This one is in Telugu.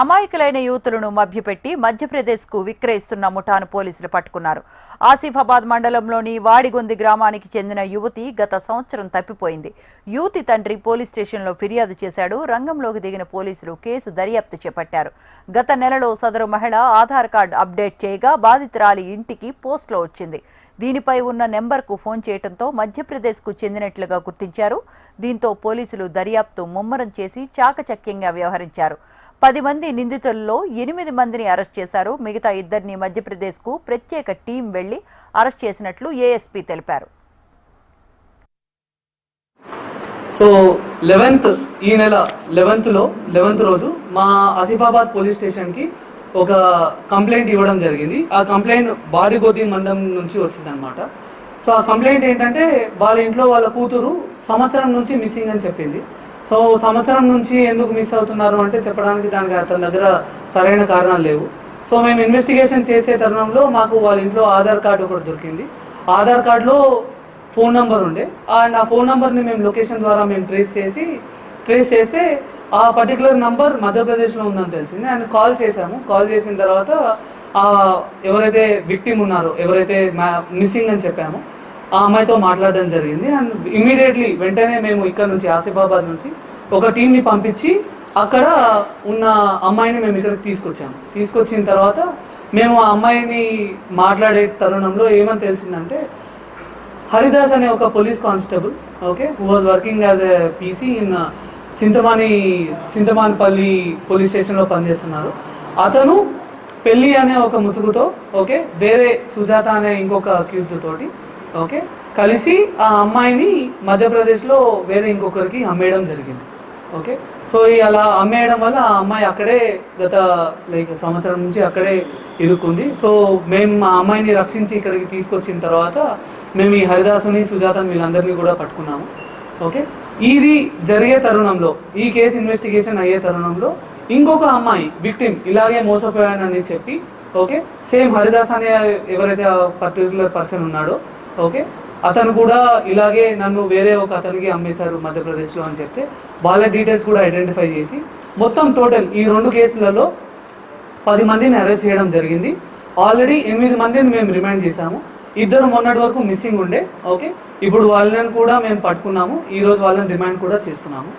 అమాయకులైన యువతులను మభ్యపెట్టి మధ్యప్రదేశ్కు విక్రయిస్తున్న ముఠాను పోలీసులు పట్టుకున్నారు. ఆసిఫాబాద్ మండలంలోని వాడిగొంది గ్రామానికి చెందిన యువతి గత సంవత్సరం తప్పిపోయింది. యువతి తండ్రి పోలీస్ స్టేషన్లో ఫిర్యాదు చేశాడు. రంగంలోకి దిగిన పోలీసులు కేసు దర్యాప్తు చేపట్టారు. గత నెలలో సదరు మహిళ ఆధార్ కార్డు అప్డేట్ చేయగా బాధితురాలి ఇంటికి పోస్టులో వచ్చింది. దీనిపై ఉన్న నెంబర్కు ఫోన్ చేయడంతో మధ్యప్రదేశ్కు చెందినట్లుగా గుర్తించారు. దీంతో పోలీసులు దర్యాప్తు ముమ్మరం చేసి చాకచక్యంగా వ్యవహరించారు. 10 మంది నిందితుల్లో 8 మందిని అరెస్ట్ చేశారు. మిగతా ఇద్దరిని మధ్యప్రదేశ్కు ప్రత్యేక టీం వెళ్లి అరెస్ట్ చేసినట్లు ఏఎస్పీ తెలిపారు. సో 11th ఈ నెల 11th రోజు మా ఆసిఫాబాద్ పోలీస్ స్టేషన్కి ఒక కంప్లైంట్ ఇవ్వడం జరిగింది. ఆ కంప్లైంట్ బాడిగోది మండలం నుంచి వచ్చిందనమాట. సో ఆ కంప్లైంట్ ఏంటంటే వాళ్ళ ఇంట్లో వాళ్ళ కూతురు సంవత్సరం నుంచి మిస్సింగ్ అని చెప్పింది. సో సంవత్సరం నుంచి ఎందుకు మిస్ అవుతున్నారు అంటే చెప్పడానికి దానికి అతని దగ్గర సరైన కారణాలు లేవు. సో మేము ఇన్వెస్టిగేషన్ చేసే తరుణంలో మాకు వాళ్ళ ఇంట్లో ఆధార్ కార్డు ఒకటి దొరికింది. ఆధార్ కార్డులో ఫోన్ నెంబర్ ఉండే అండ్ ఆ ఫోన్ నెంబర్ని మేము లొకేషన్ ద్వారా మేము ట్రేస్ చేస్తే ఆ పర్టికులర్ నంబర్ మధ్యప్రదేశ్లో ఉందని తెలిసింది. అండ్ కాల్ చేసాము. కాల్ చేసిన తర్వాత ఎవరైతే విక్టిమ్ ఉన్నారో, ఎవరైతే మిస్సింగ్ అని చెప్పామో ఆ అమ్మాయితో మాట్లాడడం జరిగింది. అండ్ ఇమీడియట్లీ వెంటనే మేము ఇక్కడ నుంచి ఆసిఫాబాద్ నుంచి ఒక టీంని పంపించి అక్కడ ఉన్న అమ్మాయిని మేము ఇక్కడికి తీసుకొచ్చిన తర్వాత మేము ఆ అమ్మాయిని మాట్లాడే తరుణంలో ఏమని తెలిసిందంటే హరిదాస్ అనే ఒక police constable who was working as a PC in Chintamanpalli police స్టేషన్లో పనిచేస్తున్నారు. అతను పెళ్ళి అనే ఒక ముసుగుతో వేరే సుజాత అనే ఇంకొక అక్యూజ్డ్ తోటి కలిసి ఆ అమ్మాయిని మధ్యప్రదేశ్లో వేరే ఇంకొకరికి అమ్మేయడం జరిగింది. సో అలా అమ్మేయడం వల్ల ఆ అమ్మాయి అక్కడే గత సంవత్సరం నుంచి అక్కడే ఇరుక్కుంది. సో మేము ఆ అమ్మాయిని రక్షించి ఇక్కడికి తీసుకొచ్చిన తర్వాత మేము ఈ హరిదాసుని సుజాతని వీళ్ళందరినీ కూడా పట్టుకున్నాము. ఇది జరిగే తరుణంలో, ఈ కేసు ఇన్వెస్టిగేషన్ అయ్యే తరుణంలో ఇంకొక అమ్మాయి విక్టిమ్ ఇలాగే మోసపోయానని చెప్పి సేమ్ హరిదాస్ అనే ఎవరైతే పర్టికులర్ పర్సన్ ఉన్నాడో అతను కూడా ఇలాగే నన్ను వేరే ఒక అతనికి అమ్మేశారు మధ్యప్రదేశ్లో అని చెప్తే వాళ్ళ డీటెయిల్స్ కూడా ఐడెంటిఫై చేసి మొత్తం టోటల్ ఈ 2 కేసులలో 10 మందిని అరెస్ట్ చేయడం జరిగింది. ఆల్రెడీ 8 మందిని మేము రిమైండ్ చేశాము. 2 మొన్నటి వరకు మిస్సింగ్ ఉండే. ఇప్పుడు వాళ్ళని కూడా మేము పట్టుకున్నాము. ఈరోజు వాళ్ళని రిమైండ్ కూడా చేస్తున్నాము.